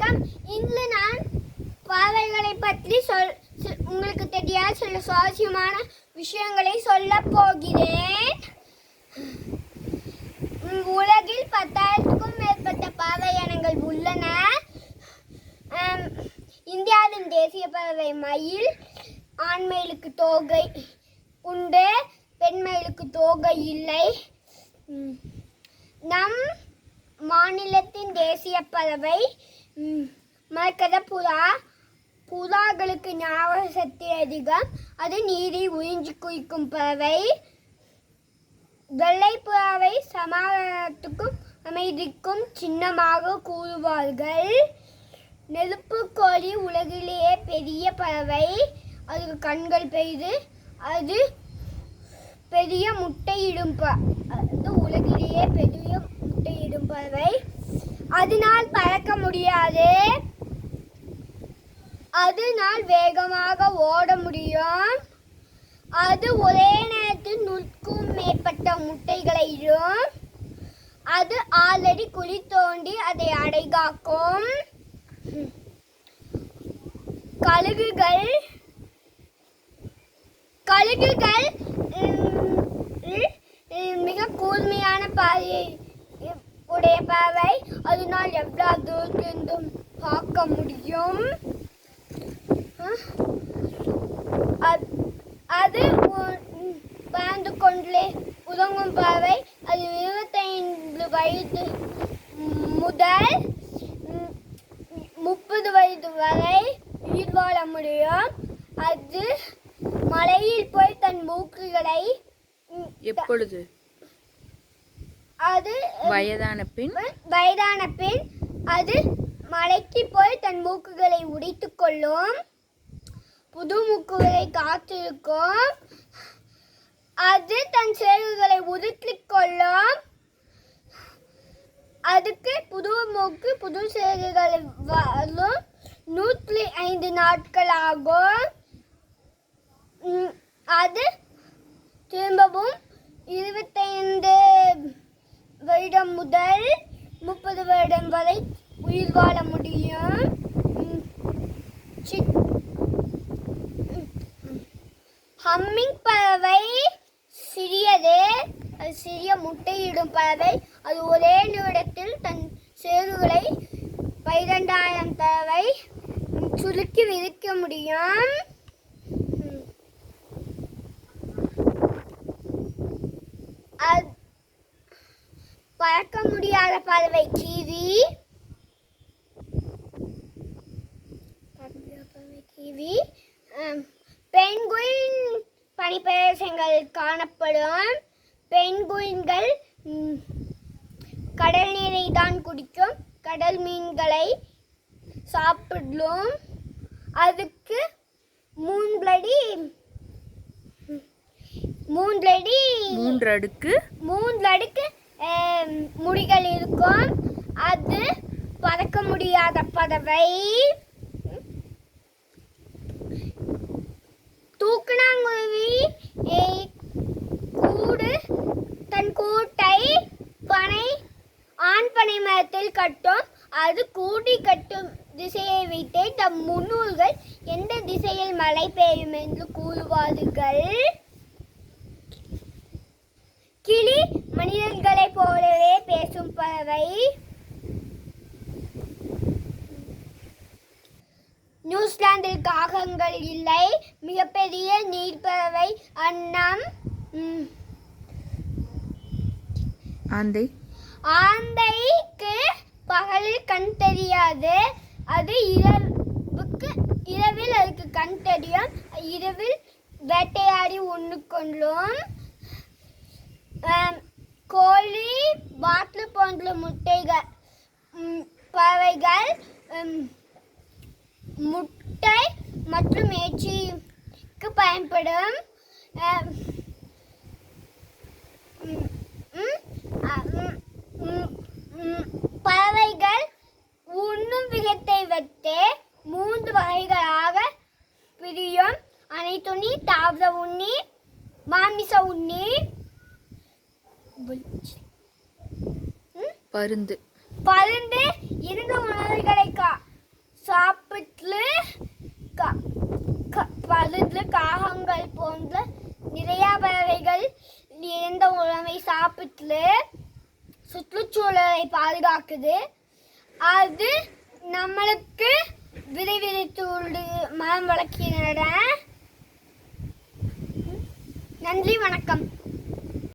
வணக்கம். இன்று நான் பறவைகளை பற்றி உங்களுக்கு தெரியாத சில சுவாரஸ்யமான விஷயங்களை சொல்ல போகிறேன். உலகில் 10,000க்கும் மேற்பட்ட பறவை இனங்கள் உள்ளன. இந்தியாவின் தேசிய பறவை மயில். ஆண் மயிலுக்கு தோகை உண்டு, பெண் மயிலுக்கு தோகை இல்லை. நம் மாநிலத்தின் தேசிய பறவை மரகத புறா. புறாக்களுக்கு ஞாபக சக்தி அதிகம். அது நீரை உறிஞ்சி குடிக்கும் பறவை. வெள்ளை புறாவை சமாதானத்துக்கும் அமைதிக்கும் சின்னமாக கூறுவார்கள். நெருப்பு கோழி உலகிலேயே பெரிய பறவை. அதுக்கு கண்கள் பெரிது. அது பெரிய முட்டையிடும் அது உலகிலேயே பெரிய முட்டையிடும் பறவை. அதனால் பறக்க முடியாது. அதனால் வேகமாக ஓட முடியும். அது ஒரே நேரத்தில் 100க்கும் மேற்பட்ட முட்டைகளை இடும். அது ஆல்ரெடி குழி தோண்டி அதை அடைகாக்கும். கழுகுகள் மிக கூர்மையான பாதையை உடைய பறவை. அதனால் எவ்வளவு தூரத்திலிருந்தும் பார்க்க முடியும். அது பறந்து கொண்டே உறங்கும் பறவை. அது 25 வயது முதல் 30 வயது வரை உயிர் வாழ முடியும். அது மலையில் போய் தன் மூக்குகளை எப்பொழுது அது வயதான பின் அது மலைக்கு போய் தன் மூக்குகளை உடைத்துக் கொள்ளும். புது மூக்குகளை காத்திருக்கும். அது தன் சேகுகளை உருட்டிக் கொள்ளும். அதுக்கு புது மூக்கு புது சேகுகள் வரும். 105 நாட்கள் ஆகும். அது திரும்பவும் 25 வருடம் முதல் 30 வருடம் வரை உயிர் வாழ முடியும். ஹம்மிங் பறவை சிறியது. அது சிறிய முட்டையிடும் பறவை. அது ஒரே நிமிடத்தில் தன் சேறுகளை 12,000 தடவை சுருக்கி விரிக்க முடியும். பறக்க முடியாத பறவை கீவி. பென்குயின் பனிப்பிரதேசங்களில் காணப்படும். பென்குயின்கள் கடல் நீரை தான் குடிக்கும். கடல் மீன்களை சாப்பிடும். அதுக்கு மூன்று அடுக்கு முடிகள் இருக்கும். அது பறக்க முடியாத பறவை. தூக்கணாங்குருவி தன் கூட்டை ஆண் பனை மரத்தில் கட்டும். அது கூடி கட்டும் திசையை வைத்தே தம் முன்னோர்கள் எந்த திசையில் மழை பெய்யும் என்று கூறுவார்கள். கிளி மனிதர்களைப் போலவே பேசும் பறவை. நியூசிலாந்தில் காகங்கள் இல்லை. மிகப்பெரிய நீர்ப்பறவை அன்னம். ஆந்தைக்கு பகலில் கண் தெரியாது. அது இரவில் அதுக்கு கண் தெரியும். இரவில் வேட்டையாடி உண்ணுக்கொள்ளும். கோழி பாட்டில் போன்ற பறவைகள் முட்டை மற்றும் இறைச்சிக்கு பயன்படும். பறவைகள் உண்ணும் விதத்தை வைத்து 3 வகைகளாக பிரியும். அனைத்துண்ணி, தாவர உண்ணி, மாமிச உண்ணி, பருந்து. 2 உணவுகளை சாப்பிட்டு பழுது காகங்கள் போன்ற நிறைய பறவைகள் இறந்த உணவை சாப்பிட்டு சுற்றுச்சூழலை பாதுகாக்குது. அது நம்மளுக்கு விளைவித்து மரம் வளர்க்கின்றன. நன்றி, வணக்கம்.